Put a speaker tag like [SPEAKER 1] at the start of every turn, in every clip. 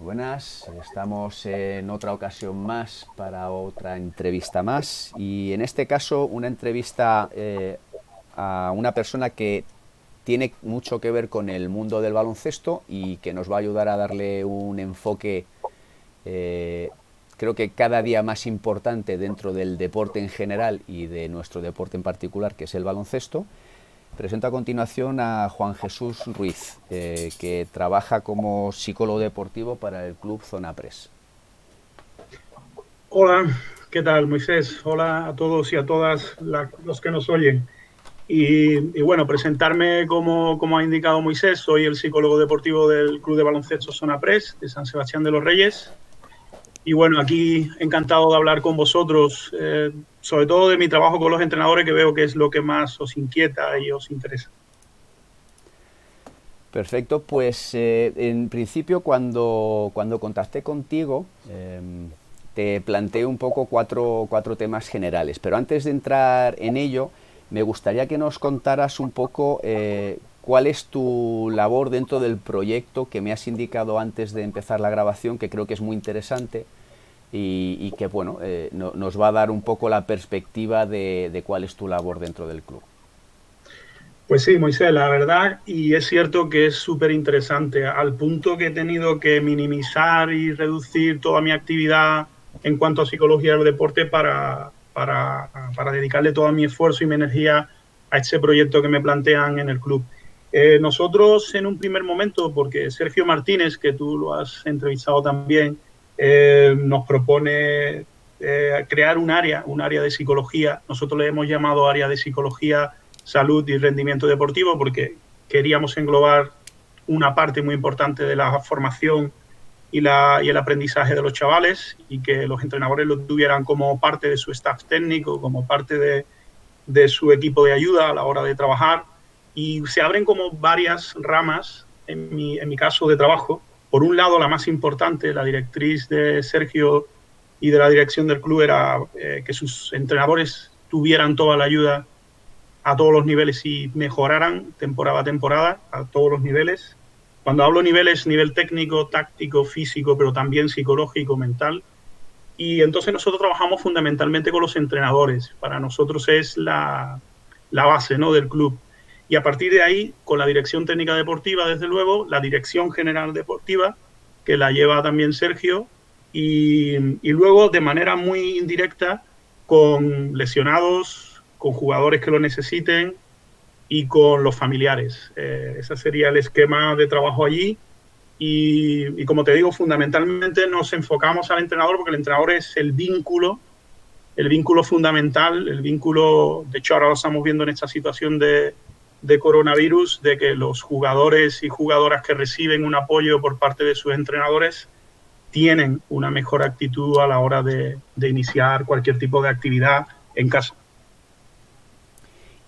[SPEAKER 1] Buenas, estamos en otra ocasión más para otra entrevista más y en este caso una entrevista a una persona que tiene mucho que ver con el mundo del baloncesto y que nos va a ayudar a darle un enfoque eh, creo que cada día más importante dentro del deporte en general y de nuestro deporte en particular, que es el baloncesto. Presento a continuación a Juan Jesús Ruiz, que trabaja como psicólogo deportivo para el club Zona Press.
[SPEAKER 2] Hola, ¿qué tal, Moisés? Hola a todos y a todas los que nos oyen. Y bueno, presentarme como ha indicado Moisés, soy el psicólogo deportivo del Club de Baloncesto Zona Press de San Sebastián de los Reyes. Y bueno, aquí encantado de hablar con vosotros, sobre todo de mi trabajo con los entrenadores, que veo que es lo que más os inquieta y os interesa.
[SPEAKER 1] Perfecto, pues en principio cuando contacté contigo te planteé un poco cuatro temas generales, pero antes de entrar en ello me gustaría que nos contaras un poco cuál es tu labor dentro del proyecto que me has indicado antes de empezar la grabación, que creo que es muy interesante y que bueno, nos va a dar un poco la perspectiva de cuál es tu labor dentro del club.
[SPEAKER 2] Pues sí, Moisés, la verdad, y es cierto que es súper interesante, al punto que he tenido que minimizar y reducir toda mi actividad en cuanto a psicología del deporte para dedicarle todo mi esfuerzo y mi energía a este proyecto que me plantean en el club. Nosotros en un primer momento, porque Sergio Martínez, que tú lo has entrevistado también, nos propone crear un área de psicología. Nosotros le hemos llamado área de psicología, salud y rendimiento deportivo porque queríamos englobar una parte muy importante de la formación y el aprendizaje de los chavales y que los entrenadores lo tuvieran como parte de su staff técnico, como parte de su equipo de ayuda a la hora de trabajar. Y se abren como varias ramas en mi caso de trabajo. Por un lado, la más importante, la directriz de Sergio y de la dirección del club era que sus entrenadores tuvieran toda la ayuda a todos los niveles y mejoraran temporada a temporada a todos los niveles. Cuando hablo niveles, nivel técnico, táctico, físico, pero también psicológico, mental. Y entonces nosotros trabajamos fundamentalmente con los entrenadores. Para nosotros es la base, ¿no?, del club. Y a partir de ahí, con la dirección técnica deportiva, desde luego, la dirección general deportiva, que la lleva también Sergio, y luego de manera muy indirecta con lesionados, con jugadores que lo necesiten y con los familiares. Ese sería el esquema de trabajo allí. Y como te digo, fundamentalmente nos enfocamos al entrenador porque el entrenador es el vínculo fundamental, el vínculo, de hecho ahora lo estamos viendo en esta situación de coronavirus, de que los jugadores y jugadoras que reciben un apoyo por parte de sus entrenadores tienen una mejor actitud a la hora de iniciar cualquier tipo de actividad en casa.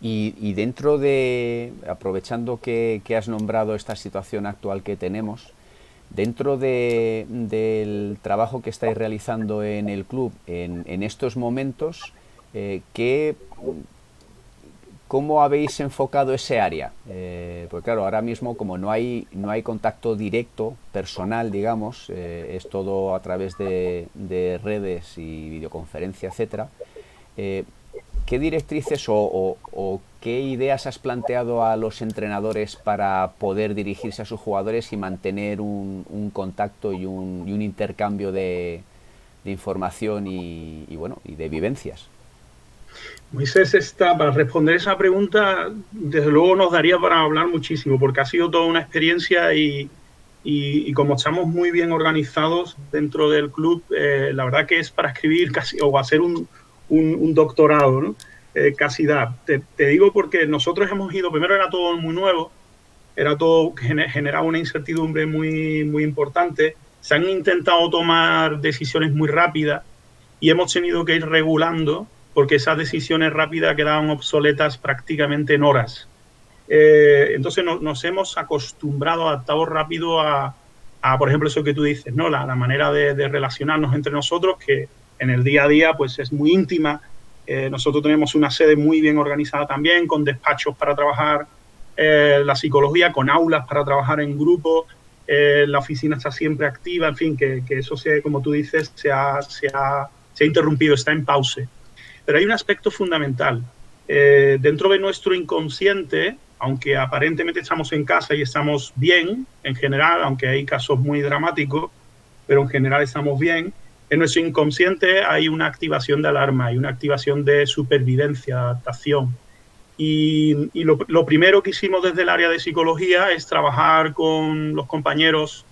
[SPEAKER 1] Y dentro de, aprovechando que has nombrado esta situación actual que tenemos, dentro del trabajo que estáis realizando en el club en estos momentos, ¿qué, ¿cómo habéis enfocado ese área? Porque claro, ahora mismo como no hay contacto directo, personal, digamos, es todo a través de redes y videoconferencia, etcétera. Eh, ¿Qué directrices o qué ideas has planteado a los entrenadores para poder dirigirse a sus jugadores y mantener un contacto y un intercambio de información bueno, y de vivencias?
[SPEAKER 2] Moisés está, para responder esa pregunta, desde luego nos daría para hablar muchísimo, porque ha sido toda una experiencia y como estamos muy bien organizados dentro del club, la verdad que es para escribir casi o hacer un doctorado, ¿no? Casi da. Te digo porque nosotros hemos ido, primero era todo muy nuevo, era todo, generaba una incertidumbre muy importante, se han intentado tomar decisiones muy rápidas y hemos tenido que ir regulando porque esas decisiones rápidas quedaban obsoletas prácticamente en horas. Entonces nos hemos acostumbrado, adaptado rápido por ejemplo, eso que tú dices, ¿no? La manera de relacionarnos entre nosotros, que en el día a día pues es muy íntima. Nosotros tenemos una sede muy bien organizada también, con despachos para trabajar la psicología, con aulas para trabajar en grupo. la oficina está siempre activa, en fin, que eso, como tú dices, se ha interrumpido, está en pause. Pero hay un aspecto fundamental. Dentro de nuestro inconsciente, aunque aparentemente estamos en casa y estamos bien, en general, aunque hay casos muy dramáticos, pero en general estamos bien, en nuestro inconsciente hay una activación de alarma, hay una activación de supervivencia, adaptación. Y lo primero que hicimos desde el área de psicología es trabajar con los compañeros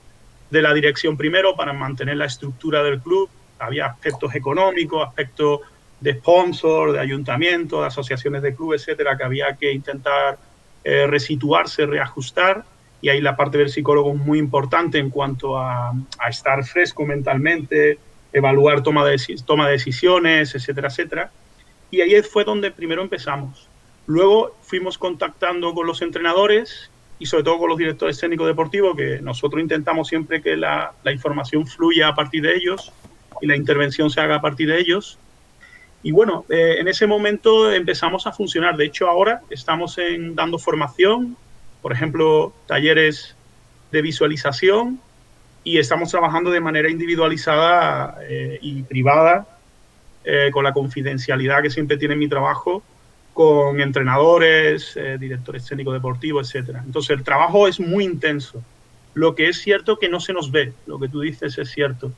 [SPEAKER 2] de la dirección primero para mantener la estructura del club. Había aspectos económicos, aspectos de sponsor, de ayuntamiento, de asociaciones de clubes, etcétera, que había que intentar resituarse, reajustar. Y ahí la parte del psicólogo es muy importante en cuanto a estar fresco mentalmente, evaluar toma de decisiones, etcétera, etcétera. Y ahí fue donde primero empezamos. Luego fuimos contactando con los entrenadores y sobre todo con los directores técnicos deportivos, que nosotros intentamos siempre que la información fluya a partir de ellos y la intervención se haga a partir de ellos. Y bueno, en ese momento empezamos a funcionar. De hecho, ahora estamos dando formación, por ejemplo, talleres de visualización, y estamos trabajando de manera individualizada y privada, con la confidencialidad que siempre tiene mi trabajo, con entrenadores, directores técnicos deportivos, etcétera. Entonces, el trabajo es muy intenso. Lo que es cierto que no se nos ve, lo que tú dices es cierto.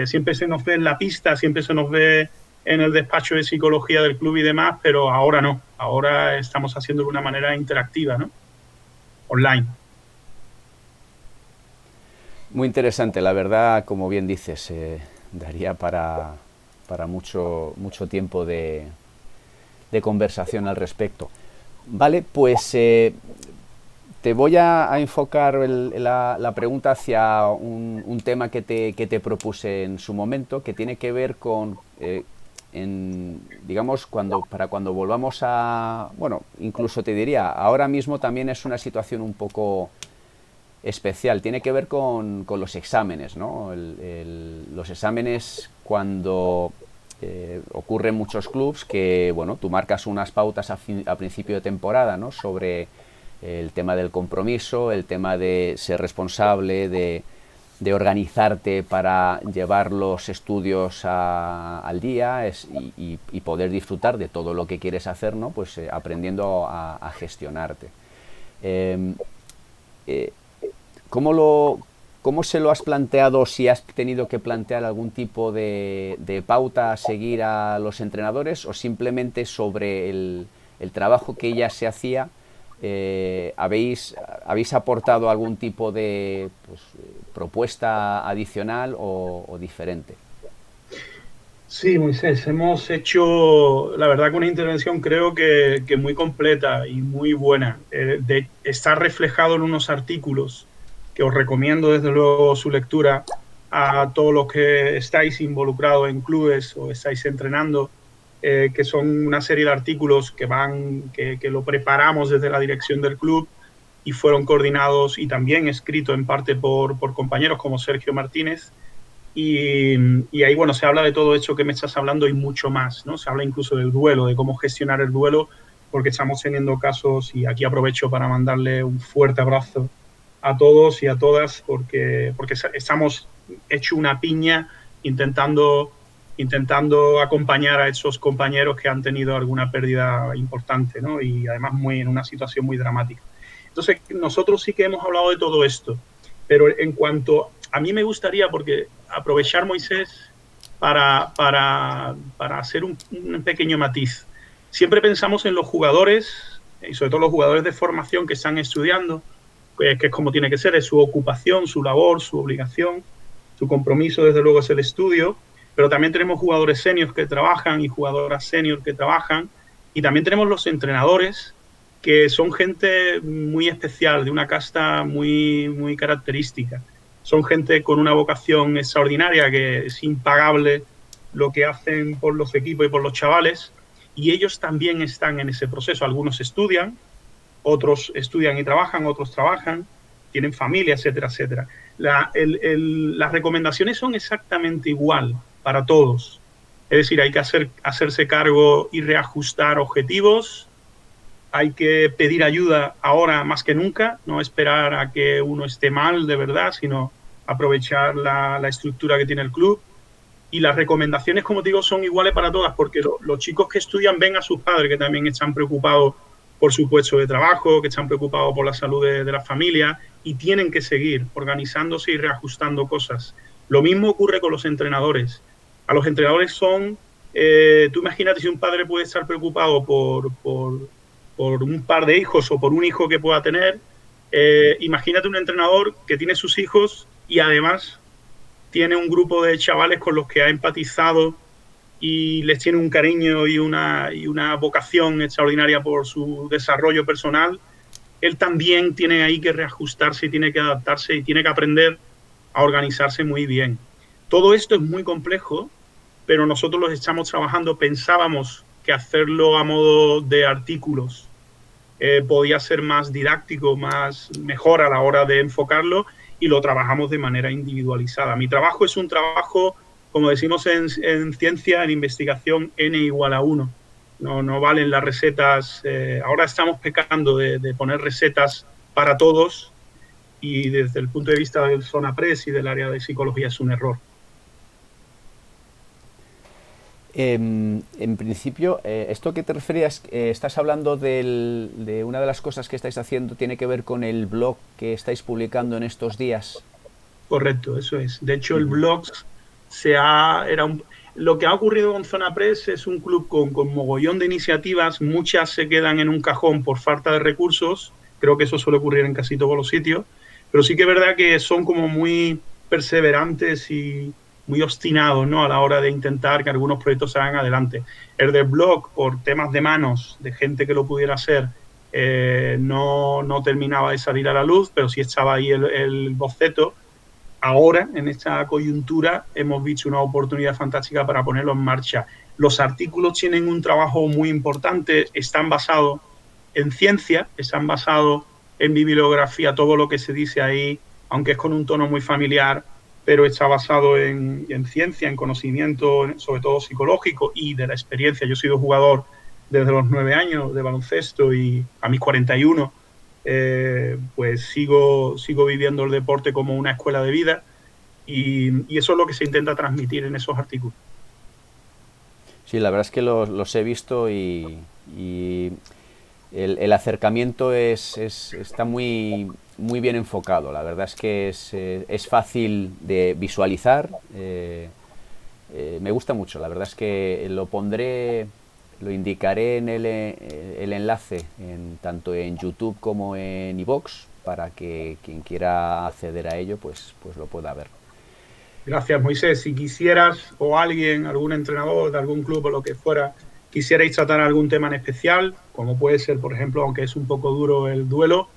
[SPEAKER 2] Siempre se nos ve en la pista, siempre se nos ve en el despacho de psicología del club y demás, pero ahora no. Ahora estamos haciendo de una manera interactiva, ¿no? Online.
[SPEAKER 1] Muy interesante, la verdad, como bien dices, daría para mucho tiempo de conversación al respecto. Vale, pues te voy a enfocar la pregunta hacia un tema que te propuse en su momento, que tiene que ver con, digamos, para cuando volvamos a... Bueno, incluso te diría, ahora mismo también es una situación un poco especial, tiene que ver con los exámenes, ¿no? Los exámenes cuando... ocurre en muchos clubs que, bueno, tú marcas unas pautas a principio de temporada, ¿no? Sobre el tema del compromiso, el tema de ser responsable, de organizarte para llevar los estudios al día y poder disfrutar de todo lo que quieres hacer, ¿no? Pues aprendiendo a gestionarte. ¿Cómo se lo has planteado, si has tenido que plantear algún tipo de pauta a seguir a los entrenadores, o simplemente sobre el trabajo que ya se hacía, habéis aportado algún tipo de propuesta adicional o diferente?
[SPEAKER 2] Sí, Moisés, hemos hecho, la verdad, que una intervención creo que muy completa y muy buena. Está reflejado en unos artículos que os recomiendo desde luego su lectura a todos los que estáis involucrados en clubes o estáis entrenando, que son una serie de artículos que lo preparamos desde la dirección del club y fueron coordinados y también escritos en parte por compañeros como Sergio Martínez. Y ahí, bueno, se habla de todo esto que me estás hablando y mucho más, ¿no? Se habla incluso del duelo, de cómo gestionar el duelo, porque estamos teniendo casos, y aquí aprovecho para mandarle un fuerte abrazo a todos y a todas, porque estamos hecho una piña intentando acompañar a esos compañeros que han tenido alguna pérdida importante, ¿no? Y además en una situación muy dramática. Entonces, nosotros sí que hemos hablado de todo esto, pero en cuanto a mí me gustaría, porque aprovechar, Moisés, para hacer un pequeño matiz. Siempre pensamos en los jugadores, y sobre todo los jugadores de formación que están estudiando, que es como tiene que ser, es su ocupación, su labor, su obligación, su compromiso, desde luego, es el estudio, pero también tenemos jugadores seniors que trabajan y jugadoras seniors que trabajan, y también tenemos los entrenadores, que son gente muy especial, de una casta muy característica. Son gente con una vocación extraordinaria, que es impagable lo que hacen por los equipos y por los chavales, y ellos también están en ese proceso. Algunos estudian, otros estudian y trabajan, otros trabajan, tienen familia, etcétera, etcétera. Las recomendaciones son exactamente igual para todos. Es decir, hay que hacerse cargo y reajustar objetivos, hay que pedir ayuda ahora más que nunca, no esperar a que uno esté mal de verdad, sino aprovechar la estructura que tiene el club. Y las recomendaciones, como te digo, son iguales para todas, porque los chicos que estudian ven a sus padres que también están preocupados por su puesto de trabajo, que están preocupados por la salud de la familia y tienen que seguir organizándose y reajustando cosas. Lo mismo ocurre con los entrenadores. A los entrenadores tú imagínate si un padre puede estar preocupado por un par de hijos o por un hijo que pueda tener, imagínate un entrenador que tiene sus hijos y además tiene un grupo de chavales con los que ha empatizado y les tiene un cariño y una vocación extraordinaria por su desarrollo personal. Él también tiene ahí que reajustarse y tiene que adaptarse y tiene que aprender a organizarse muy bien. Todo esto es muy complejo, pero nosotros los estamos trabajando. Pensábamos que hacerlo a modo de artículos podía ser más didáctico, mejor a la hora de enfocarlo, y lo trabajamos de manera individualizada. Mi trabajo es un trabajo, como decimos en ciencia, en investigación, n=1. No valen las recetas. Ahora estamos pecando de poner recetas para todos, y desde el punto de vista del Zonapress y del área de psicología es un error.
[SPEAKER 1] En principio, esto que te referías, estás hablando de una de las cosas que estáis haciendo, tiene que ver con el blog que estáis publicando en estos días.
[SPEAKER 2] Correcto, eso es. De hecho, el blog lo que ha ocurrido con Zonapress es un club con mogollón de iniciativas, muchas se quedan en un cajón por falta de recursos, creo que eso suele ocurrir en casi todos los sitios, pero sí que es verdad que son como muy perseverantes y muy obstinados, ¿no?, a la hora de intentar que algunos proyectos salgan adelante. El del blog, por temas de manos, de gente que lo pudiera hacer, no terminaba de salir a la luz, pero sí estaba ahí el boceto. Ahora, en esta coyuntura, hemos visto una oportunidad fantástica para ponerlo en marcha. Los artículos tienen un trabajo muy importante, están basados en ciencia, están basados en bibliografía, todo lo que se dice ahí, aunque es con un tono muy familiar, pero está basado en ciencia, en conocimiento, sobre todo psicológico y de la experiencia. Yo he sido jugador desde los 9 años de baloncesto y a mis 41 pues sigo viviendo el deporte como una escuela de vida, y eso es lo que se intenta transmitir en esos artículos.
[SPEAKER 1] Sí, la verdad es que los he visto y el acercamiento está muy bien enfocado. La verdad es que es fácil de visualizar. Me gusta mucho. La verdad es que lo indicaré en el enlace tanto en YouTube como en iVoox, para que quien quiera acceder a ello pues lo pueda ver.
[SPEAKER 2] Gracias, Moisés. Si quisieras, o alguien, algún entrenador de algún club o lo que fuera, quisierais tratar algún tema en especial, como puede ser, por ejemplo, aunque es un poco duro, el duelo,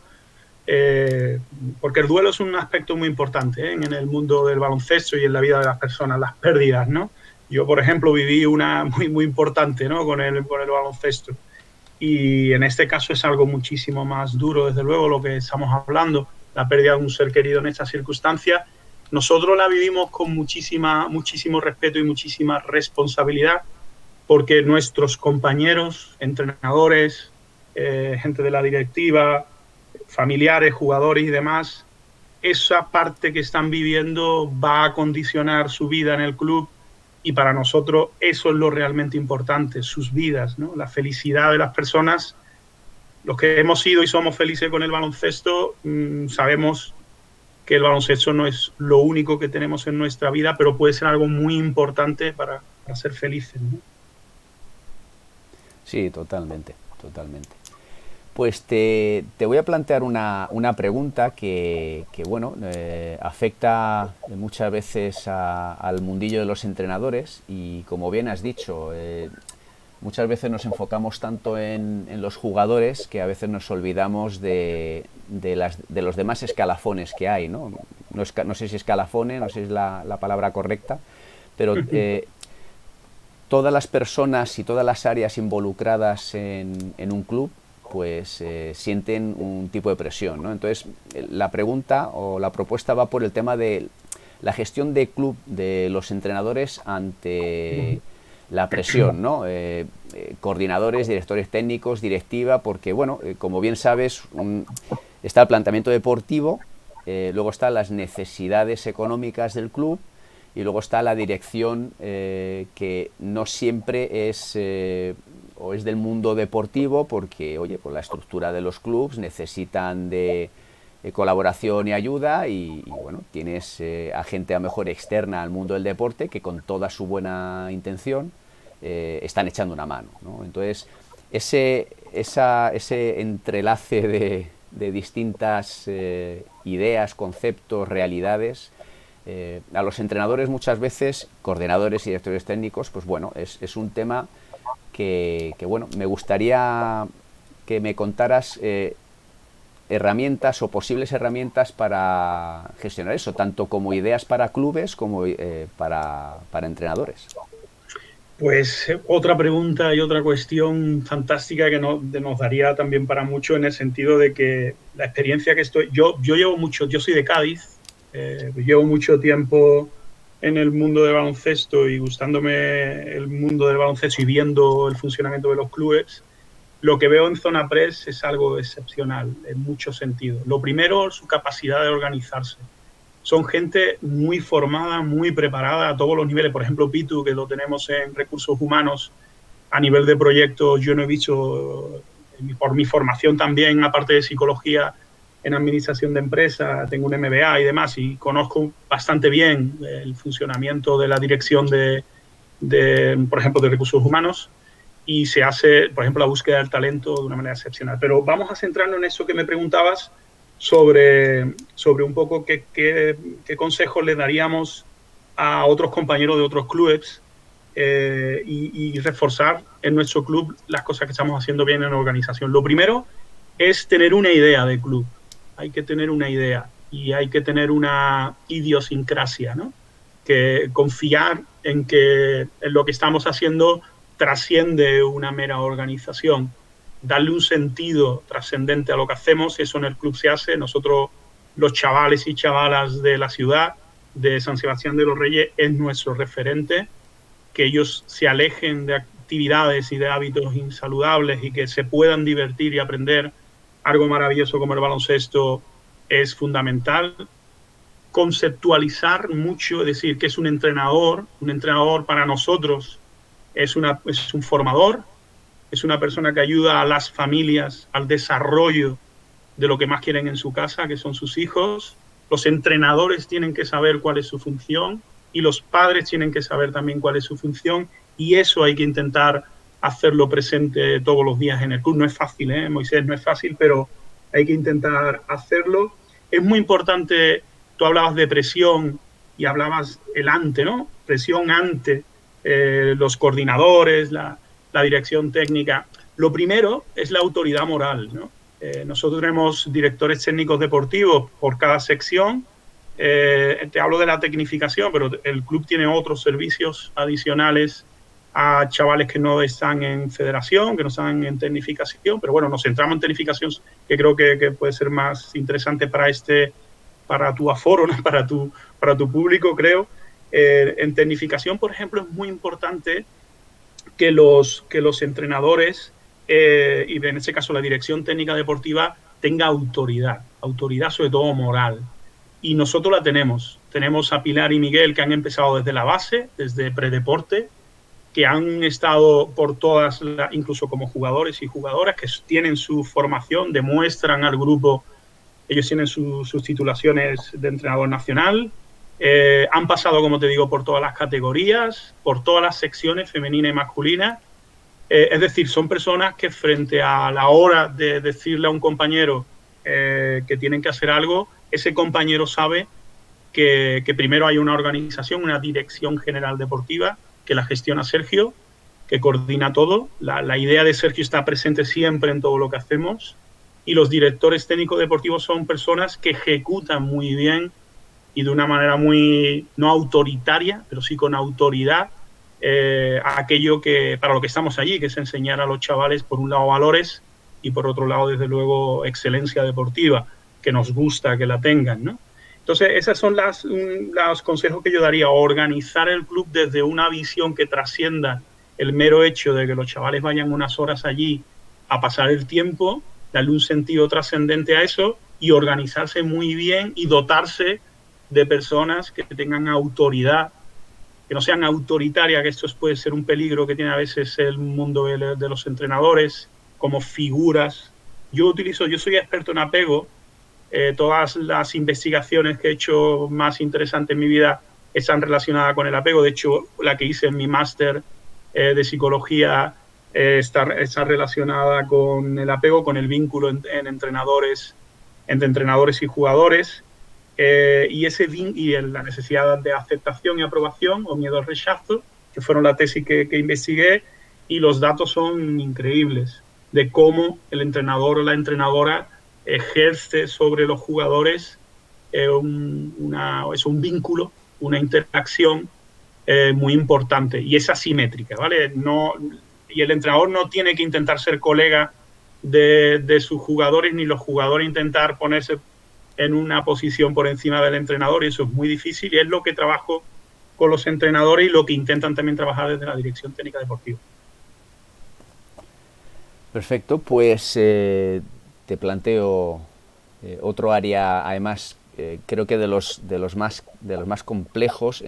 [SPEAKER 2] porque el duelo es un aspecto muy importante en el mundo del baloncesto y en la vida de las personas, las pérdidas, ¿no? Yo, por ejemplo, viví una muy importante, ¿no?, con el baloncesto. Y en este caso es algo muchísimo más duro, desde luego, lo que estamos hablando, la pérdida de un ser querido en estas circunstancias. Nosotros la vivimos con muchísimo respeto y muchísima responsabilidad, porque nuestros compañeros, entrenadores, gente de la directiva, familiares, jugadores y demás, esa parte que están viviendo va a condicionar su vida en el club, y para nosotros eso es lo realmente importante, sus vidas, ¿no?, la felicidad de las personas. Los que hemos sido y somos felices con el baloncesto, sabemos que el baloncesto no es lo único que tenemos en nuestra vida, pero puede ser algo muy importante para ser felices, ¿no?
[SPEAKER 1] Sí, totalmente. Pues te voy a plantear una pregunta que bueno, afecta muchas veces al mundillo de los entrenadores, y como bien has dicho, muchas veces nos enfocamos tanto en los jugadores que a veces nos olvidamos de los demás escalafones que hay, ¿no? No sé si escalafones, no sé si es la palabra correcta, pero todas las personas y todas las áreas involucradas en un club pues sienten un tipo de presión, ¿no? Entonces, la pregunta o la propuesta va por el tema de la gestión de club de los entrenadores ante la presión, ¿no? Coordinadores, directores técnicos, directiva, porque, bueno, como bien sabes, está el planteamiento deportivo, luego están las necesidades económicas del club y luego está la dirección, que no siempre es o es del mundo deportivo, porque, oye, pues la estructura de los clubs necesitan de colaboración y ayuda y bueno, tienes a gente a lo mejor externa al mundo del deporte que con toda su buena intención están echando una mano, ¿no? Entonces, ese entrelace de distintas ideas, conceptos, realidades, a los entrenadores muchas veces, coordinadores y directores técnicos, pues bueno, es un tema que bueno, me gustaría que me contaras herramientas o posibles herramientas para gestionar eso, tanto como ideas para clubes como para entrenadores.
[SPEAKER 2] Pues otra pregunta y otra cuestión fantástica que nos daría también para mucho, en el sentido de que la experiencia que yo llevo mucho, yo soy de Cádiz, llevo mucho tiempo en el mundo del baloncesto y gustándome el mundo del baloncesto y viendo el funcionamiento de los clubes. Lo que veo en Zona Press es algo excepcional en muchos sentidos. Lo primero, su capacidad de organizarse. Son gente muy formada, muy preparada a todos los niveles. Por ejemplo, Pitu, que lo tenemos en recursos humanos, a nivel de proyectos, yo no he visto, por mi formación también, aparte de psicología, en administración de empresas, tengo un MBA y demás, y conozco bastante bien el funcionamiento de la dirección por ejemplo, de recursos humanos, y se hace, por ejemplo, la búsqueda del talento de una manera excepcional. Pero vamos a centrarnos en eso que me preguntabas, sobre un poco qué consejos le daríamos a otros compañeros de otros clubes y reforzar en nuestro club las cosas que estamos haciendo bien en la organización. Lo primero es tener una idea de club. Hay que tener una idea y hay que tener una idiosincrasia, ¿no? Que confiar en lo que estamos haciendo trasciende una mera organización. Darle un sentido trascendente a lo que hacemos, eso en el club se hace. Nosotros, los chavales y chavalas de la ciudad de San Sebastián de los Reyes, es nuestro referente, que ellos se alejen de actividades y de hábitos insaludables y que se puedan divertir y aprender algo maravilloso como el baloncesto es fundamental. Conceptualizar mucho, es decir, que es un entrenador para nosotros es un formador, es una persona que ayuda a las familias al desarrollo de lo que más quieren en su casa, que son sus hijos. Los entrenadores tienen que saber cuál es su función y los padres tienen que saber también cuál es su función, y eso hay que intentar hacerlo presente todos los días en el club. No es fácil, Moisés, no es fácil, pero hay que intentar hacerlo. Es muy importante, tú hablabas de presión y hablabas el ante, ¿no? Presión ante los coordinadores, la dirección técnica. Lo primero es la autoridad moral, ¿no? Nosotros tenemos directores técnicos deportivos por cada sección. Te hablo de la tecnificación, pero el club tiene otros servicios adicionales a chavales que no están en federación, que no están en tecnificación, pero bueno, nos centramos en tecnificación, que creo que puede ser más interesante para tu aforo, ¿no? para tu público, creo. En tecnificación, por ejemplo, es muy importante que los entrenadores y en este caso la dirección técnica deportiva tenga autoridad sobre todo moral. Y nosotros la tenemos. Tenemos a Pilar y Miguel, que han empezado desde la base, desde predeporte, que han estado por todas, incluso como jugadores y jugadoras, que tienen su formación, demuestran al grupo, ellos tienen sus titulaciones de entrenador nacional. Han pasado, como te digo, por todas las categorías, por todas las secciones, femenina y masculina. Es decir, son personas que frente a la hora de decirle a un compañero que tienen que hacer algo, ese compañero sabe que primero hay una organización, una dirección general deportiva, que la gestiona Sergio, que coordina todo. La idea de Sergio está presente siempre en todo lo que hacemos, y los directores técnicos deportivos son personas que ejecutan muy bien y de una manera muy, no autoritaria, pero sí con autoridad, aquello que para lo que estamos allí, que es enseñar a los chavales, por un lado, valores y por otro lado, desde luego, excelencia deportiva, que nos gusta que la tengan, ¿no? Entonces, esos son los consejos que yo daría: organizar el club desde una visión que trascienda el mero hecho de que los chavales vayan unas horas allí a pasar el tiempo, darle un sentido trascendente a eso y organizarse muy bien y dotarse de personas que tengan autoridad, que no sean autoritarias, que esto puede ser un peligro que tiene a veces el mundo de los entrenadores, como figuras. Yo soy experto en apego. Todas las investigaciones que he hecho más interesantes en mi vida están relacionadas con el apego. De hecho, la que hice en mi máster de psicología está relacionada con el apego, con el vínculo entre entrenadores y jugadores, y la necesidad de aceptación y aprobación o miedo al rechazo, que fueron la tesis que investigué, y los datos son increíbles de cómo el entrenador o la entrenadora ejerce sobre los jugadores un vínculo, una interacción muy importante, y es asimétrica, ¿vale? Y el entrenador no tiene que intentar ser colega de sus jugadores, ni los jugadores intentar ponerse en una posición por encima del entrenador, y eso es muy difícil, y es lo que trabajo con los entrenadores y lo que intentan también trabajar desde la dirección técnica deportiva.
[SPEAKER 1] Perfecto, pues te planteo otro área, además creo que de los más complejos,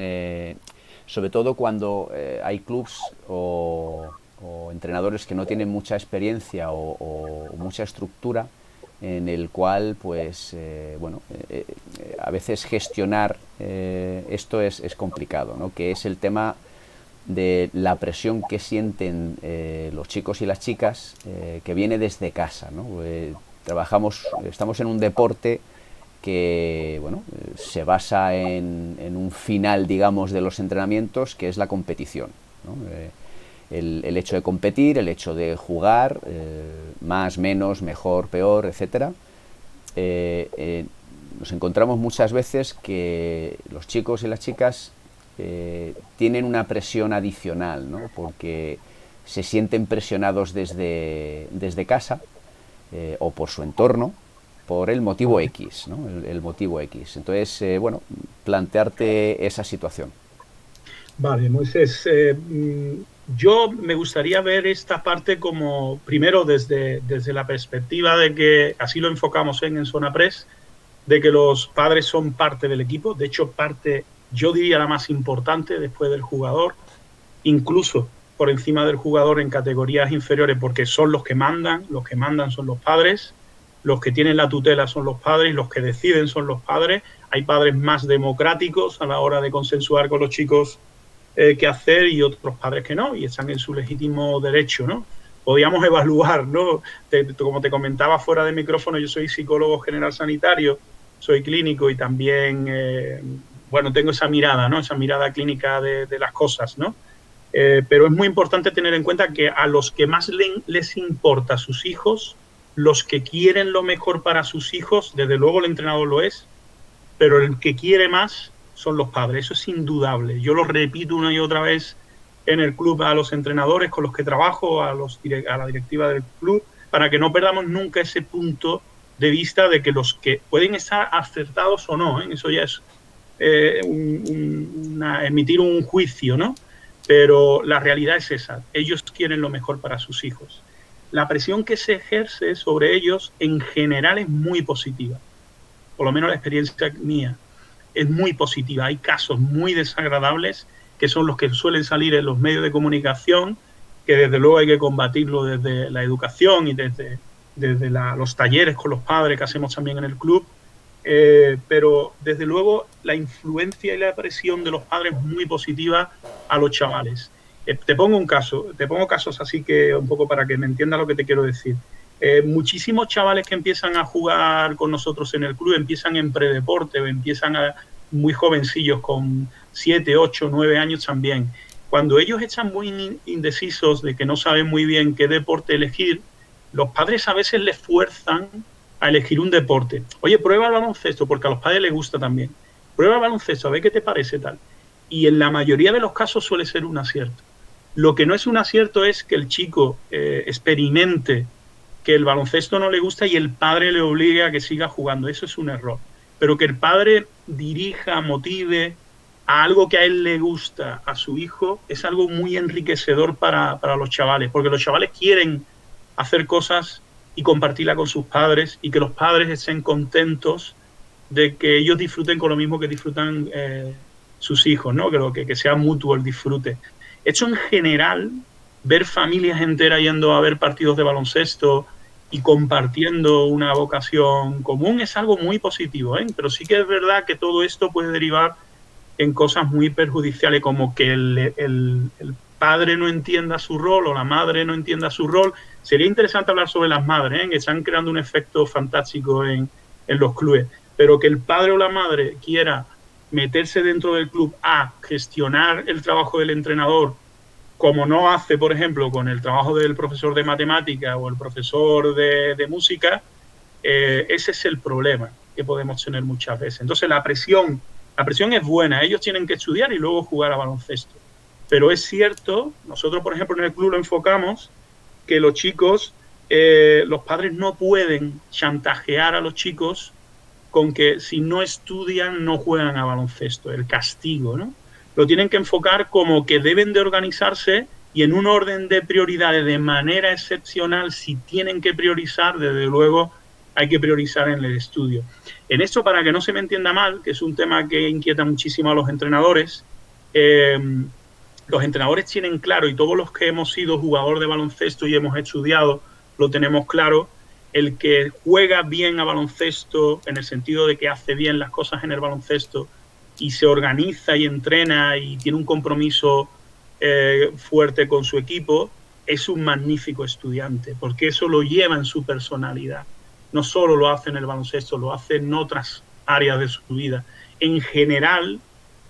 [SPEAKER 1] sobre todo cuando hay clubs o entrenadores que no tienen mucha experiencia o mucha estructura, en el cual pues a veces gestionar esto es complicado, ¿no? Que es el tema de la presión que sienten los chicos y las chicas, que viene desde casa, ¿no? Estamos en un deporte que se basa en un final, digamos, de los entrenamientos, que es la competición, ¿no? El hecho de competir, el hecho de jugar, más, menos, mejor, peor, etcétera. Nos encontramos muchas veces que los chicos y las chicas tienen una presión adicional, ¿no? Porque se sienten presionados desde casa o por su entorno, por el motivo X, ¿no? El motivo X. Entonces, plantearte esa situación.
[SPEAKER 2] Vale, Moisés, yo me gustaría ver esta parte como, primero, desde la perspectiva de que, así lo enfocamos en Zona Press, de que los padres son parte del equipo, de hecho parte, yo diría, la más importante después del jugador, incluso por encima del jugador en categorías inferiores, porque son los que mandan son los padres, los que tienen la tutela son los padres, los que deciden son los padres. Hay padres más democráticos a la hora de consensuar con los chicos qué hacer, y otros padres que no, y están en su legítimo derecho, ¿no? Podríamos evaluar, ¿no? Como te comentaba fuera de micrófono, yo soy psicólogo general sanitario, soy clínico y también, tengo esa mirada, ¿no? Esa mirada clínica de las cosas, ¿no? Pero es muy importante tener en cuenta que a los que más les importa a sus hijos, los que quieren lo mejor para sus hijos, desde luego el entrenador lo es, pero el que quiere más son los padres, eso es indudable. Yo lo repito una y otra vez en el club a los entrenadores con los que trabajo, a la directiva del club, para que no perdamos nunca ese punto de vista de que los que pueden estar acertados o no, eso ya es emitir un juicio, ¿no? Pero la realidad es esa, ellos quieren lo mejor para sus hijos. La presión que se ejerce sobre ellos en general es muy positiva, por lo menos la experiencia mía es muy positiva. Hay casos muy desagradables que son los que suelen salir en los medios de comunicación, que desde luego hay que combatirlo desde la educación y desde los talleres con los padres que hacemos también en el club, pero desde luego la influencia y la presión de los padres es muy positiva a los chavales. Te pongo casos así que un poco para que me entiendas lo que te quiero decir. Muchísimos chavales que empiezan a jugar con nosotros en el club empiezan en predeporte, empiezan muy jovencillos, con 7, 8, 9 años también. Cuando ellos están muy indecisos de que no saben muy bien qué deporte elegir, los padres a veces les fuerzan a elegir un deporte. Oye, prueba el baloncesto, porque a los padres les gusta también. Prueba el baloncesto, a ver qué te parece tal. Y en la mayoría de los casos suele ser un acierto. Lo que no es un acierto es que el chico experimente que el baloncesto no le gusta y el padre le obligue a que siga jugando. Eso es un error. Pero que el padre dirija, motive, a algo que a él le gusta a su hijo, es algo muy enriquecedor para los chavales, porque los chavales quieren hacer cosas y compartirla con sus padres y que los padres estén contentos de que ellos disfruten con lo mismo que disfrutan sus hijos, ¿no? Que sea mutuo el disfrute. Hecho en general, ver familias enteras yendo a ver partidos de baloncesto y compartiendo una vocación común es algo muy positivo, ¿eh? Pero sí que es verdad que todo esto puede derivar en cosas muy perjudiciales, como que el padre no entienda su rol o la madre no entienda su rol. Sería interesante hablar sobre las madres, ¿eh? Que están creando un efecto fantástico en los clubes, pero que el padre o la madre quiera meterse dentro del club a gestionar el trabajo del entrenador, como no hace, por ejemplo, con el trabajo del profesor de matemática o el profesor de música, ese es el problema que podemos tener muchas veces. Entonces la presión es buena, ellos tienen que estudiar y luego jugar a baloncesto. Pero es cierto, nosotros por ejemplo en el club lo enfocamos, que los chicos, los padres no pueden chantajear a los chicos con que si no estudian no juegan a baloncesto, el castigo, ¿no? Lo tienen que enfocar como que deben de organizarse y en un orden de prioridades de manera excepcional, si tienen que priorizar, desde luego hay que priorizar en el estudio. En esto, para que no se me entienda mal, que es un tema que inquieta muchísimo a los entrenadores tienen claro, y todos los que hemos sido jugador de baloncesto y hemos estudiado lo tenemos claro, el que juega bien a baloncesto, en el sentido de que hace bien las cosas en el baloncesto y se organiza y entrena y tiene un compromiso fuerte con su equipo, es un magnífico estudiante, porque eso lo lleva en su personalidad. No solo lo hace en el baloncesto, lo hace en otras áreas de su vida. En general,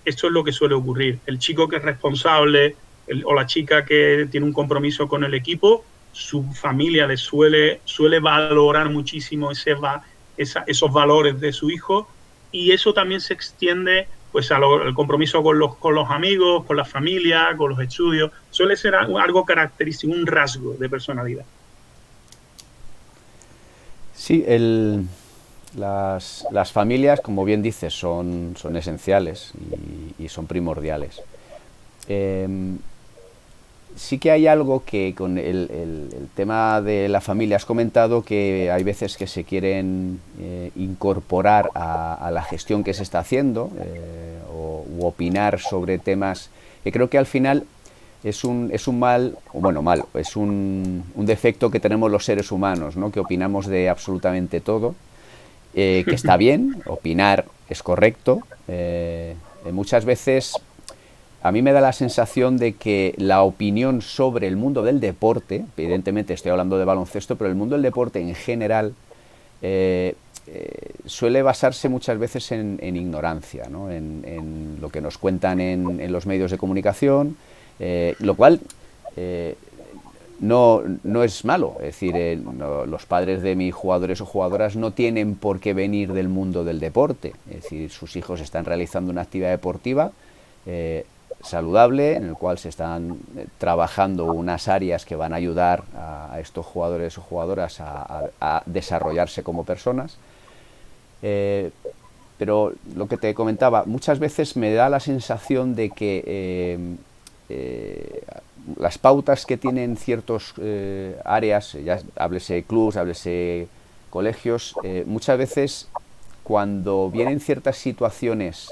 [SPEAKER 2] esto es lo que suele ocurrir. El chico que es responsable o la chica que tiene un compromiso con el equipo, su familia le suele valorar muchísimo esos valores de su hijo, y eso también se extiende pues al compromiso con los amigos, con la familia, con los estudios. Suele ser algo característico, un rasgo de personalidad.
[SPEAKER 1] Sí, las familias, como bien dices, son esenciales y son primordiales. Sí que hay algo que con el tema de la familia has comentado, que hay veces que se quieren incorporar a la gestión que se está haciendo u opinar sobre temas que creo que al final es un defecto que tenemos los seres humanos, ¿no? Que opinamos de absolutamente todo, que está bien, opinar es correcto. Muchas veces a mí me da la sensación de que la opinión sobre el mundo del deporte, evidentemente estoy hablando de baloncesto, pero el mundo del deporte en general suele basarse muchas veces en ignorancia, ¿no? En lo que nos cuentan en los medios de comunicación, lo cual no es malo. Es decir, los padres de mis jugadores o jugadoras no tienen por qué venir del mundo del deporte. Es decir, sus hijos están realizando una actividad deportiva saludable, en el cual se están trabajando unas áreas que van a ayudar a estos jugadores o jugadoras a desarrollarse como personas. Pero lo que te comentaba, muchas veces me da la sensación de que las pautas que tienen ciertos áreas, ya háblese clubs, háblese colegios, muchas veces cuando vienen ciertas situaciones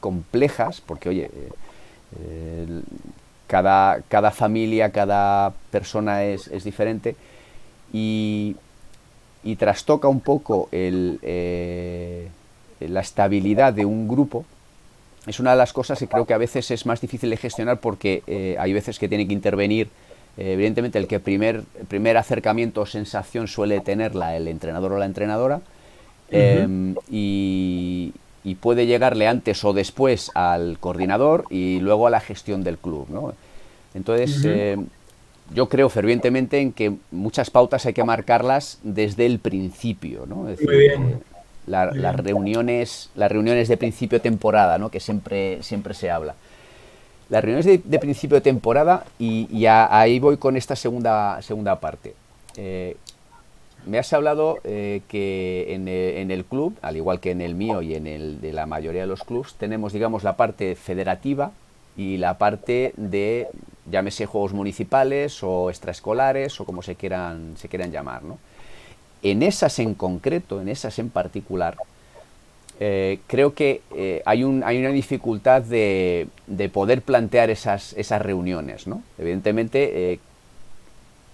[SPEAKER 1] complejas, porque oye, cada familia, cada persona es diferente, y trastoca un poco la estabilidad de un grupo. Es una de las cosas que creo que a veces es más difícil de gestionar, porque hay veces que tiene que intervenir, evidentemente, el que primer acercamiento o sensación suele tenerla el entrenador o la entrenadora, y puede llegarle antes o después al coordinador y luego a la gestión del club, ¿no? Entonces, yo creo fervientemente en que muchas pautas hay que marcarlas desde el principio, ¿no? Es decir, las reuniones de principio de temporada, ¿no? Que siempre se habla. Las reuniones de principio de temporada, y ahí voy con esta segunda parte. me has hablado que en el club, al igual que en el mío y en el de la mayoría de los clubs, tenemos, digamos, la parte federativa y la parte de, llámese juegos municipales o extraescolares o como se quieran llamar, ¿no? En esas en concreto, en esas en particular, creo que hay una dificultad de poder plantear esas reuniones, ¿no? Evidentemente,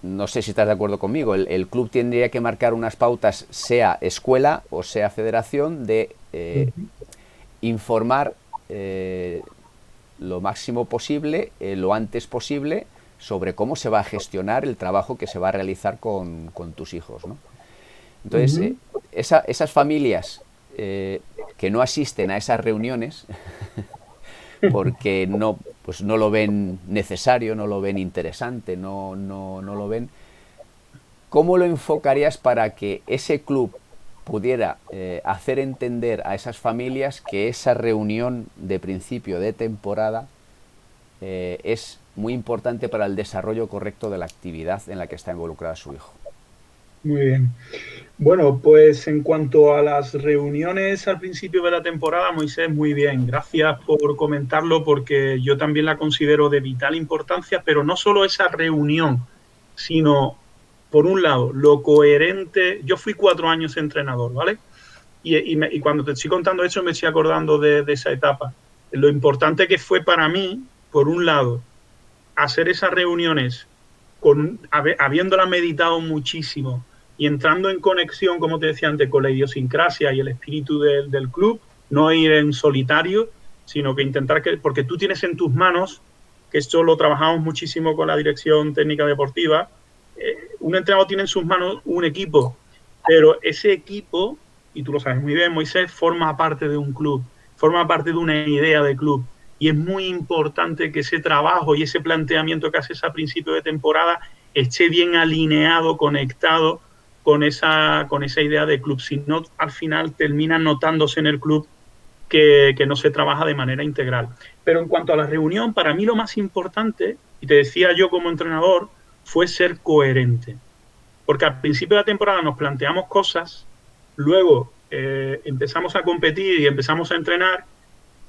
[SPEAKER 1] no sé si estás de acuerdo conmigo, el club tendría que marcar unas pautas, sea escuela o sea federación, de informar lo máximo posible, lo antes posible, sobre cómo se va a gestionar el trabajo que se va a realizar con tus hijos, ¿no? Entonces, esas familias que no asisten a esas reuniones porque no, pues no lo ven necesario, no lo ven interesante, no lo ven. ¿Cómo lo enfocarías para que ese club pudiera hacer entender a esas familias que esa reunión de principio de temporada es muy importante para el desarrollo correcto de la actividad en la que está involucrada su hijo?
[SPEAKER 2] Muy bien. Bueno, pues en cuanto a las reuniones al principio de la temporada, Moisés, muy bien. Gracias por comentarlo porque yo también la considero de vital importancia, pero no solo esa reunión, sino, por un lado, lo coherente. Yo fui 4 años entrenador, ¿vale? Y cuando te estoy contando eso me estoy acordando de esa etapa. Lo importante que fue para mí, por un lado, hacer esas reuniones habiéndolas meditado muchísimo y entrando en conexión, como te decía antes, con la idiosincrasia y el espíritu del club, no ir en solitario, sino que intentar porque tú tienes en tus manos, que esto lo trabajamos muchísimo con la dirección técnica deportiva, un entrenador tiene en sus manos un equipo, pero ese equipo, y tú lo sabes muy bien, Moisés, forma parte de un club, forma parte de una idea de club. Y es muy importante que ese trabajo y ese planteamiento que haces a principio de temporada esté bien alineado, conectado con esa idea de club. Si no, al final termina notándose en el club que no se trabaja de manera integral. Pero en cuanto a la reunión, para mí lo más importante, y te decía yo como entrenador, fue ser coherente. Porque al principio de la temporada nos planteamos cosas, luego empezamos a competir y empezamos a entrenar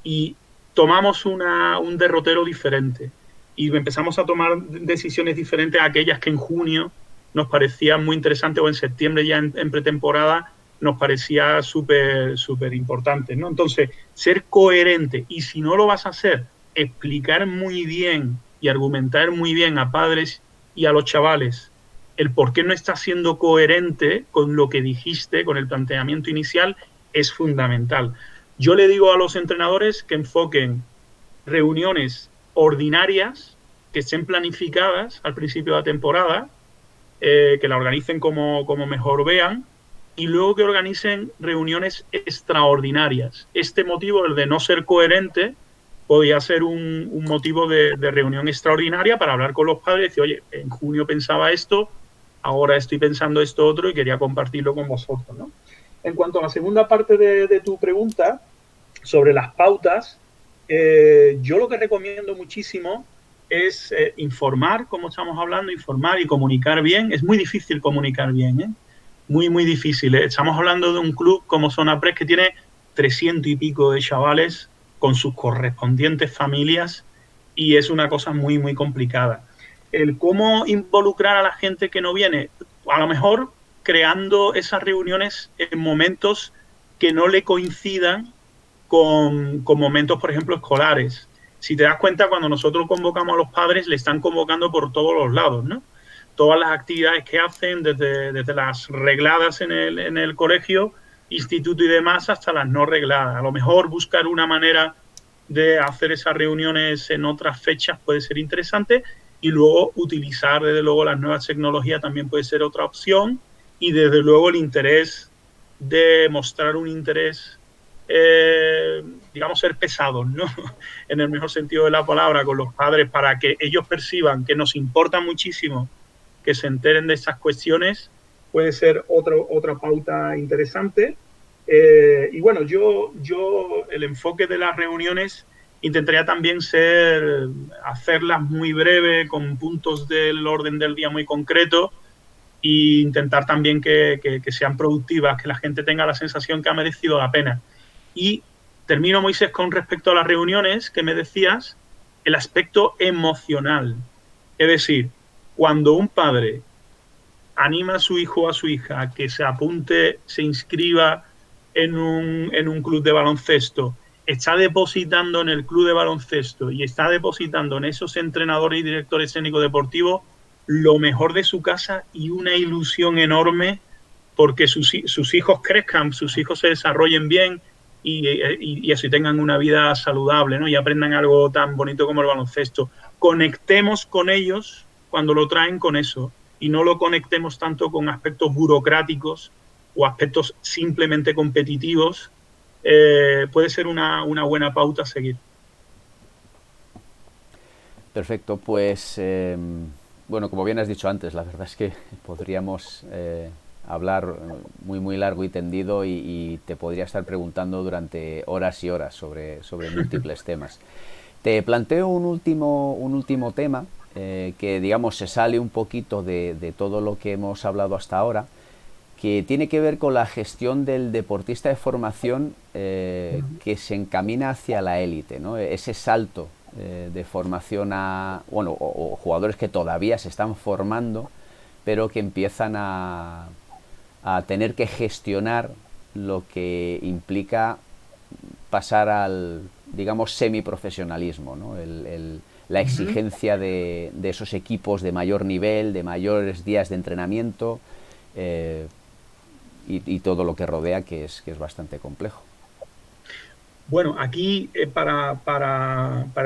[SPEAKER 2] y tomamos un derrotero diferente y empezamos a tomar decisiones diferentes a aquellas que en junio nos parecían muy interesantes o en septiembre ya en pretemporada nos parecía súper importante, ¿no? Entonces, ser coherente y si no lo vas a hacer, explicar muy bien y argumentar muy bien a padres y a los chavales el por qué no estás siendo coherente con lo que dijiste, con el planteamiento inicial, es fundamental. Yo le digo a los entrenadores que enfoquen reuniones ordinarias, que estén planificadas al principio de la temporada, que la organicen como mejor vean, y luego que organicen reuniones extraordinarias. Este motivo, el de no ser coherente, podía ser un motivo de reunión extraordinaria para hablar con los padres y decir, oye, en junio pensaba esto, ahora estoy pensando esto otro y quería compartirlo con vosotros, ¿no? En cuanto a la segunda parte de tu pregunta sobre las pautas, yo lo que recomiendo muchísimo es informar, como estamos hablando, informar y comunicar bien. Es muy difícil comunicar bien, ¿eh? Muy, muy difícil. Estamos hablando de un club como Zona Press que tiene 300 y pico de chavales con sus correspondientes familias y es una cosa muy, muy complicada. El cómo involucrar a la gente que no viene, a lo mejor creando esas reuniones en momentos que no le coincidan con momentos, por ejemplo, escolares. Si te das cuenta, cuando nosotros convocamos a los padres, le están convocando por todos los lados, ¿no? Todas las actividades que hacen, desde las regladas en el colegio, instituto y demás, hasta las no regladas. A lo mejor buscar una manera de hacer esas reuniones en otras fechas puede ser interesante y luego utilizar, desde luego, las nuevas tecnologías también puede ser otra opción y, desde luego, el interés de mostrar un interés digamos, ser pesados, ¿no? En el mejor sentido de la palabra, con los padres, para que ellos perciban que nos importa muchísimo que se enteren de estas cuestiones, puede ser otra pauta interesante. Y bueno, yo el enfoque de las reuniones intentaría también hacerlas muy breves, con puntos del orden del día muy concretos, e intentar también que sean productivas, que la gente tenga la sensación que ha merecido la pena. Y termino, Moisés, con respecto a las reuniones que me decías, el aspecto emocional. Es decir, cuando un padre anima a su hijo o a su hija a que se apunte, se inscriba en un club de baloncesto, está depositando en el club de baloncesto y está depositando en esos entrenadores y directores técnicos deportivos lo mejor de su casa y una ilusión enorme porque sus hijos crezcan, sus hijos se desarrollen bien y así tengan una vida saludable, ¿no? Y aprendan algo tan bonito como el baloncesto. Conectemos con ellos cuando lo traen con eso y no lo conectemos tanto con aspectos burocráticos o aspectos simplemente competitivos, puede ser una buena pauta a seguir.
[SPEAKER 1] Perfecto, pues bueno, como bien has dicho antes, la verdad es que podríamos hablar muy largo y tendido y te podría estar preguntando durante horas y horas sobre múltiples temas. Te planteo un último tema que, digamos, se sale un poquito de todo lo que hemos hablado hasta ahora, que tiene que ver con la gestión del deportista de formación que se encamina hacia la élite, ¿no? Ese salto de formación o jugadores que todavía se están formando, pero que empiezan a tener que gestionar lo que implica pasar al, digamos, semiprofesionalismo, ¿no? La exigencia de esos equipos de mayor nivel, de mayores días de entrenamiento y todo lo que rodea, que es bastante complejo.
[SPEAKER 2] Bueno, aquí para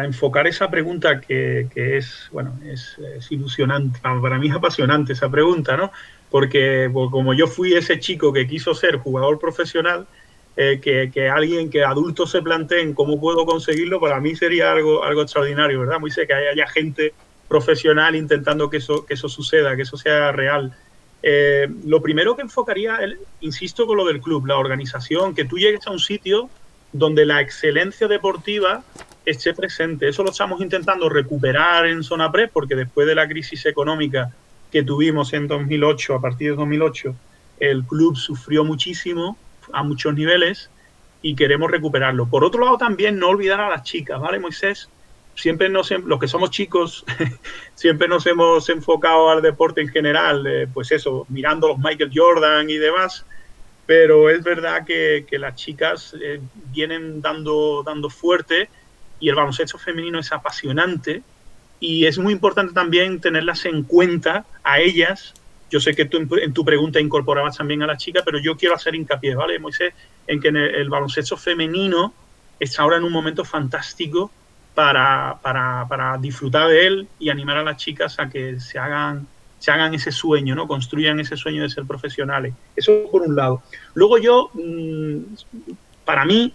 [SPEAKER 2] enfocar esa pregunta que es, bueno, es ilusionante, para mí es apasionante esa pregunta, ¿no? Porque como yo fui ese chico que quiso ser jugador profesional, que alguien, que adultos se planteen cómo puedo conseguirlo, para mí sería algo extraordinario, ¿verdad? Muy sé que haya gente profesional intentando que eso suceda, que eso sea real. Lo primero que enfocaría, insisto con lo del club, la organización, que tú llegues a un sitio donde la excelencia deportiva esté presente. Eso lo estamos intentando recuperar en Zona Prep, porque después de la crisis económica que tuvimos en 2008, a partir de 2008, el club sufrió muchísimo a muchos niveles y queremos recuperarlo. Por otro lado, también no olvidar a las chicas, ¿vale, Moisés? Siempre los que somos chicos, siempre nos hemos enfocado al deporte en general, pues eso, mirando los Michael Jordan y demás, pero es verdad que las chicas vienen dando fuerte y el baloncesto femenino es apasionante y es muy importante también tenerlas en cuenta a ellas. Yo sé que tú en tu pregunta incorporabas también a las chicas, pero yo quiero hacer hincapié, ¿vale, Moisés? En que el baloncesto femenino está ahora en un momento fantástico para disfrutar de él y animar a las chicas a que se hagan ese sueño, ¿no? Construyan ese sueño de ser profesionales. Eso por un lado. Luego para mí,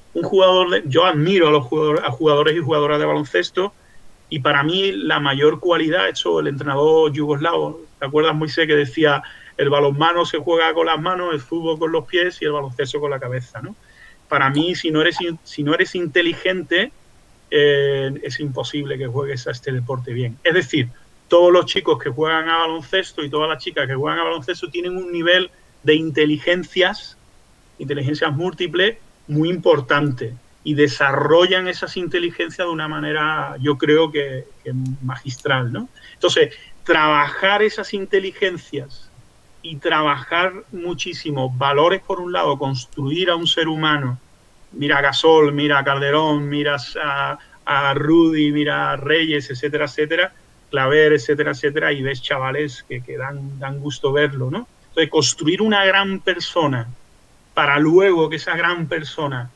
[SPEAKER 2] yo admiro a jugadores y jugadoras de baloncesto y para mí la mayor cualidad, hecho el entrenador yugoslavo, ¿te acuerdas, Moisés, que decía el balonmano se juega con las manos, el fútbol con los pies y el baloncesto con la cabeza, ¿no? Para mí, si no eres inteligente, es imposible que juegues a este deporte bien. Es decir, todos los chicos que juegan a baloncesto y todas las chicas que juegan a baloncesto tienen un nivel de inteligencias múltiples muy importante y desarrollan esas inteligencias de una manera, yo creo que magistral, ¿no? Entonces, trabajar esas inteligencias y trabajar muchísimo valores, por un lado, construir a un ser humano. Mira a Gasol, mira a Calderón, miras a Rudy, mira a Reyes, etcétera, etcétera, Claver, etcétera, etcétera, y ves chavales que dan gusto verlo, ¿no? Entonces, construir una gran persona para luego que esa gran persona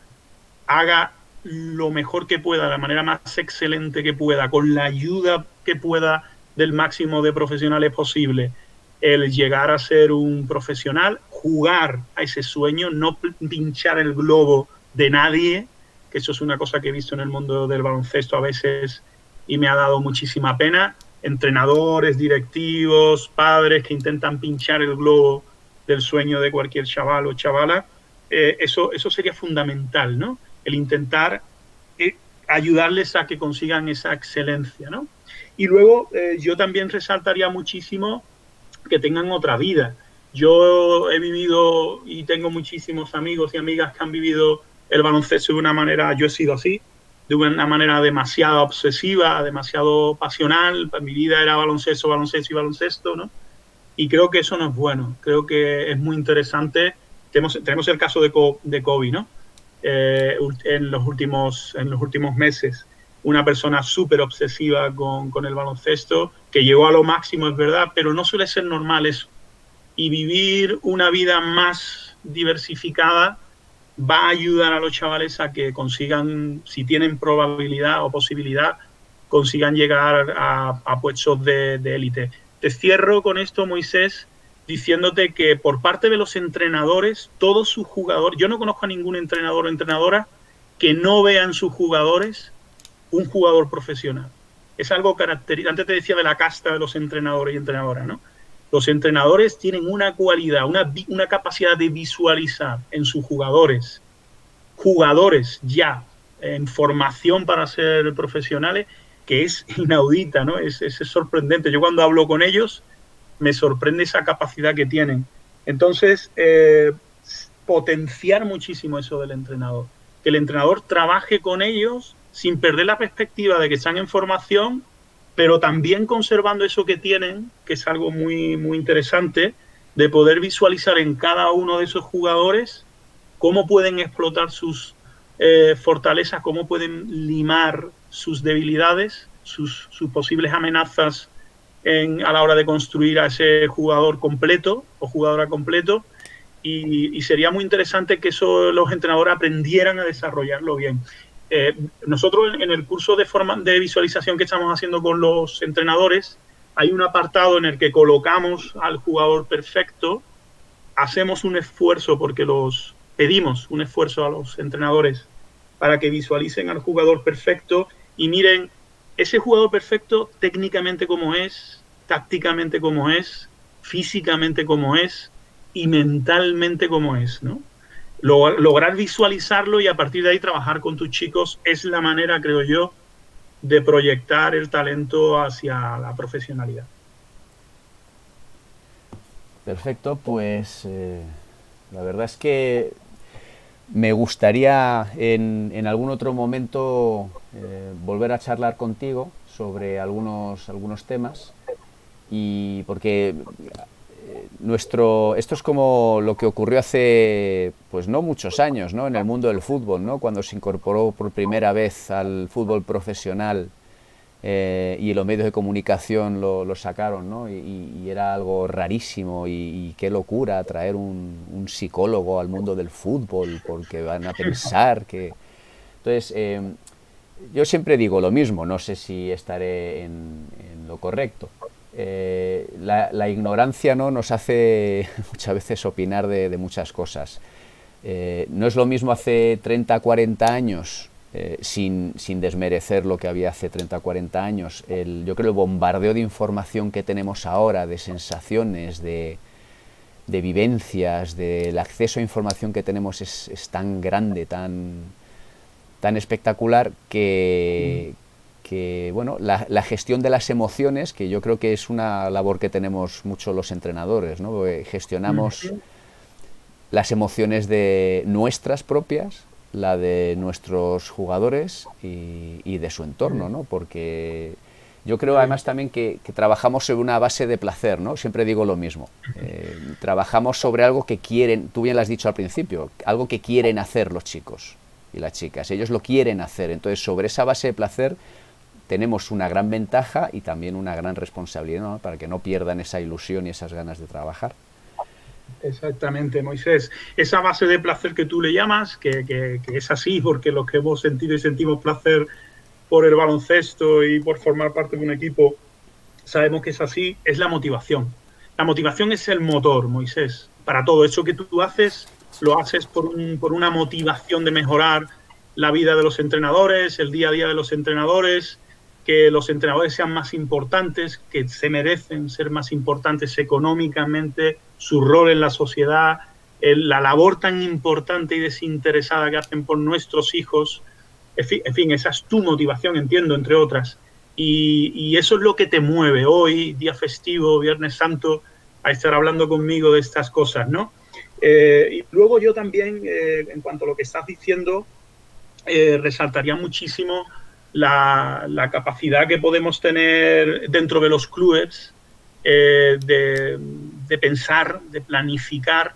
[SPEAKER 2] haga lo mejor que pueda, de la manera más excelente que pueda, con la ayuda que pueda del máximo de profesionales posible, el llegar a ser un profesional, jugar a ese sueño, no pinchar el globo de nadie, que eso es una cosa que he visto en el mundo del baloncesto a veces y me ha dado muchísima pena. Entrenadores, directivos, padres que intentan pinchar el globo del sueño de cualquier chaval o chavala, eso sería fundamental, ¿no? El intentar ayudarles a que consigan esa excelencia, ¿no? Y luego yo también resaltaría muchísimo que tengan otra vida. Yo he vivido y tengo muchísimos amigos y amigas que han vivido el baloncesto de una manera, yo he sido así, de una manera demasiado obsesiva, demasiado pasional. Mi vida era baloncesto, baloncesto y baloncesto, ¿no? Y creo que eso no es bueno. Creo que es muy interesante. Tenemos el caso de Kobe, ¿no? En los últimos meses. Una persona súper obsesiva con el baloncesto, que llegó a lo máximo, es verdad, pero no suele ser normal eso. Y vivir una vida más diversificada va a ayudar a los chavales a que consigan, si tienen probabilidad o posibilidad, consigan llegar a puestos de élite. Te cierro con esto, Moisés, diciéndote que por parte de los entrenadores, todos sus jugadores, yo no conozco a ningún entrenador o entrenadora que no vea en sus jugadores un jugador profesional. Es algo característico. Antes te decía de la casta de los entrenadores y entrenadoras, ¿no? Los entrenadores tienen una cualidad, una capacidad de visualizar en sus jugadores ya en formación para ser profesionales, que es inaudita, ¿no? Es sorprendente. Yo cuando hablo con ellos me sorprende esa capacidad que tienen. Entonces, potenciar muchísimo eso del entrenador. Que el entrenador trabaje con ellos sin perder la perspectiva de que están en formación, pero también conservando eso que tienen, que es algo muy, muy interesante, de poder visualizar en cada uno de esos jugadores cómo pueden explotar sus fortalezas, cómo pueden limar sus debilidades, sus posibles amenazas a la hora de construir a ese jugador completo o jugadora completo, y sería muy interesante que eso los entrenadores aprendieran a desarrollarlo bien. Nosotros en el curso de visualización que estamos haciendo con los entrenadores, hay un apartado en el que colocamos al jugador perfecto, hacemos un esfuerzo porque pedimos un esfuerzo a los entrenadores para que visualicen al jugador perfecto y miren ese jugador perfecto técnicamente como es, tácticamente como es, físicamente como es y mentalmente como es, ¿no? Lograr visualizarlo y a partir de ahí trabajar con tus chicos es la manera, creo yo, de proyectar el talento hacia la profesionalidad.
[SPEAKER 1] Perfecto, pues la verdad es que me gustaría en algún otro momento volver a charlar contigo sobre algunos temas, y porque esto es como lo que ocurrió hace pues no muchos años, ¿no? En el mundo del fútbol, ¿no? Cuando se incorporó por primera vez al fútbol profesional y los medios de comunicación lo sacaron, ¿no? Y era algo rarísimo y qué locura traer un psicólogo al mundo del fútbol porque van a pensar que... Entonces, yo siempre digo lo mismo, no sé si estaré en lo correcto. La ignorancia, ¿no?, nos hace muchas veces opinar de muchas cosas. No es lo mismo hace 30, 40 años, sin desmerecer lo que había hace 30, 40 años. Yo creo el bombardeo de información que tenemos ahora, de sensaciones, de vivencias, del acceso a información que tenemos es tan grande, tan espectacular que bueno, la gestión de las emociones, que yo creo que es una labor que tenemos mucho los entrenadores, ¿no? Porque gestionamos las emociones de nuestras propias, la de nuestros jugadores y de su entorno, ¿no? Porque yo creo además también que trabajamos sobre una base de placer, ¿no? Siempre digo lo mismo. Trabajamos sobre algo que quieren, tú bien lo has dicho al principio, algo que quieren hacer los chicos y las chicas. Ellos lo quieren hacer. Entonces, sobre esa base de placer tenemos una gran ventaja y también una gran responsabilidad, ¿no?, para que no pierdan esa ilusión y esas ganas de trabajar.
[SPEAKER 2] Exactamente, Moisés. Esa base de placer que tú le llamas, que es así porque los que hemos sentido y sentimos placer por el baloncesto y por formar parte de un equipo, sabemos que es así, es la motivación. La motivación es el motor, Moisés, para todo. Eso que tú haces, lo haces por una motivación de mejorar la vida de los entrenadores, el día a día de los entrenadores, que los entrenadores sean más importantes, que se merecen ser más importantes económicamente, su rol en la sociedad, la labor tan importante y desinteresada que hacen por nuestros hijos. En fin, esa es tu motivación, entiendo, entre otras. Y eso es lo que te mueve. Hoy, día festivo, Viernes Santo, a estar hablando conmigo de estas cosas, ¿no? Y luego yo también, en cuanto a lo que estás diciendo, resaltaría muchísimo la capacidad que podemos tener dentro de los clubes de pensar, de planificar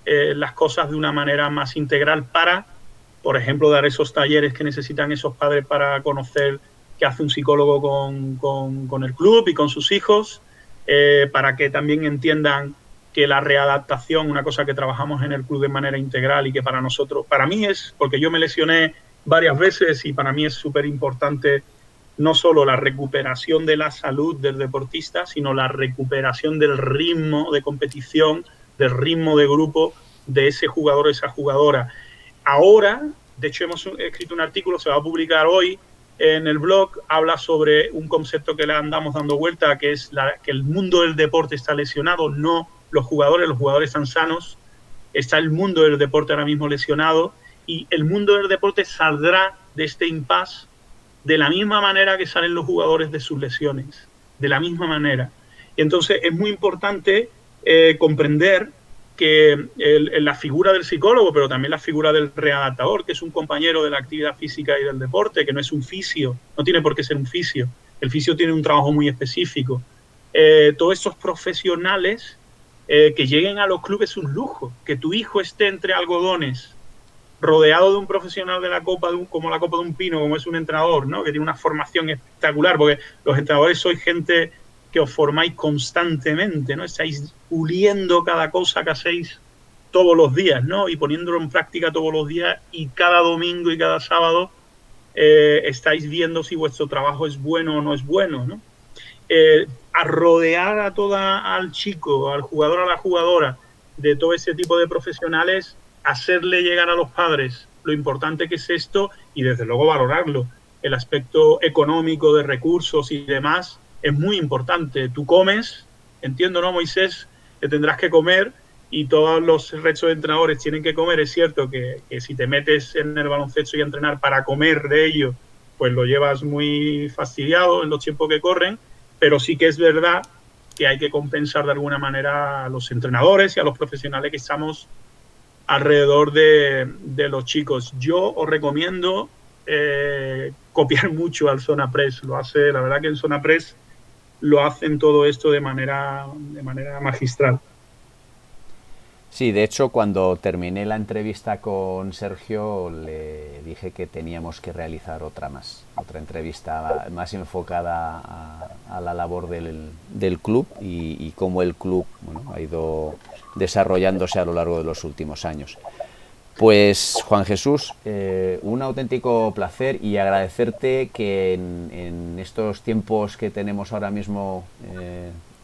[SPEAKER 2] las cosas de una manera más integral para, por ejemplo, dar esos talleres que necesitan esos padres para conocer qué hace un psicólogo con el club y con sus hijos, para que también entiendan que la readaptación, una cosa que trabajamos en el club de manera integral y que para nosotros, para mí es, porque yo me lesioné varias veces y para mí es súper importante no solo la recuperación de la salud del deportista, sino la recuperación del ritmo de competición, del ritmo de grupo de ese jugador o esa jugadora. Ahora, de hecho, hemos escrito un artículo, se va a publicar hoy en el blog, habla sobre un concepto que le andamos dando vuelta, que es que el mundo del deporte está lesionado, no los jugadores están sanos, está el mundo del deporte ahora mismo lesionado y el mundo del deporte saldrá de este impasse de la misma manera que salen los jugadores de sus lesiones, de la misma manera. Y entonces es muy importante comprender que la figura del psicólogo, pero también la figura del readaptador, que es un compañero de la actividad física y del deporte, que no es un fisio, no tiene por qué ser un fisio, el fisio tiene un trabajo muy específico. Todos estos profesionales que lleguen a los clubes es un lujo, que tu hijo esté entre algodones, rodeado de un profesional de la copa, como la copa de un pino, como es un entrenador, ¿no? Que tiene una formación espectacular, porque los entrenadores sois gente que os formáis constantemente, ¿no? Estáis puliendo cada cosa que hacéis todos los días, ¿no? Y poniéndolo en práctica todos los días y cada domingo y cada sábado estáis viendo si vuestro trabajo es bueno o no es bueno, ¿no? A rodear al chico, al jugador, a la jugadora, de todo ese tipo de profesionales, hacerle llegar a los padres lo importante que es esto y desde luego valorarlo. El aspecto económico de recursos y demás es muy importante. Tú comes, entiendo, ¿no, Moisés? Que tendrás que comer y todos los restos de entrenadores tienen que comer. Es cierto que si te metes en el baloncesto y a entrenar para comer de ello, pues lo llevas muy fastidiado en los tiempos que corren, pero sí que es verdad que hay que compensar de alguna manera a los entrenadores y a los profesionales que estamos alrededor de los chicos. Yo os recomiendo copiar mucho al Zona Press. La verdad que en Zona Press lo hacen todo esto de manera magistral.
[SPEAKER 1] Sí, de hecho, cuando terminé la entrevista con Sergio, le dije que teníamos que realizar otra entrevista más enfocada a la labor del club y cómo el club, bueno, ha ido desarrollándose a lo largo de los últimos años. Pues, Juan Jesús, un auténtico placer y agradecerte que en estos tiempos que tenemos ahora mismo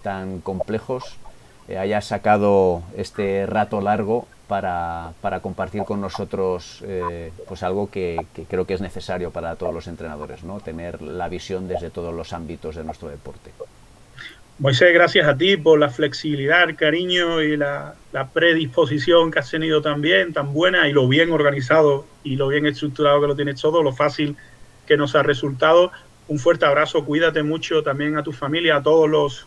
[SPEAKER 1] tan complejos, hayas sacado este rato largo para compartir con nosotros pues algo que creo que es necesario para todos los entrenadores, ¿no? Tener la visión desde todos los ámbitos de nuestro deporte.
[SPEAKER 2] Moisés, gracias a ti por la flexibilidad, el cariño y la predisposición que has tenido también, tan buena y lo bien organizado y lo bien estructurado que lo tienes todo, lo fácil que nos ha resultado. Un fuerte abrazo, cuídate mucho también a tu familia, a todos los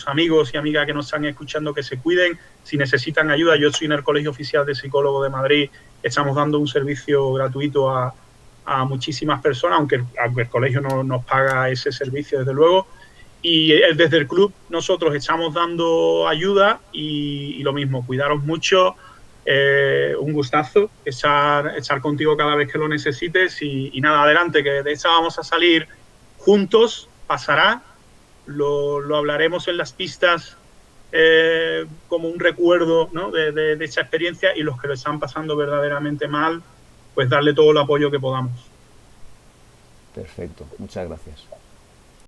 [SPEAKER 2] amigos y amigas que nos están escuchando, que se cuiden. Si necesitan ayuda, yo estoy en el Colegio Oficial de Psicólogos de Madrid, estamos dando un servicio gratuito a muchísimas personas, aunque el colegio no nos paga ese servicio, desde luego. Y desde el club nosotros estamos dando ayuda y lo mismo, cuidaros mucho, un gustazo estar contigo cada vez que lo necesites y nada, adelante, que de esta vamos a salir juntos, pasará, lo hablaremos en las pistas como un recuerdo, ¿no? de esa experiencia y los que lo están pasando verdaderamente mal, pues darle todo el apoyo que podamos.
[SPEAKER 1] Perfecto, muchas gracias.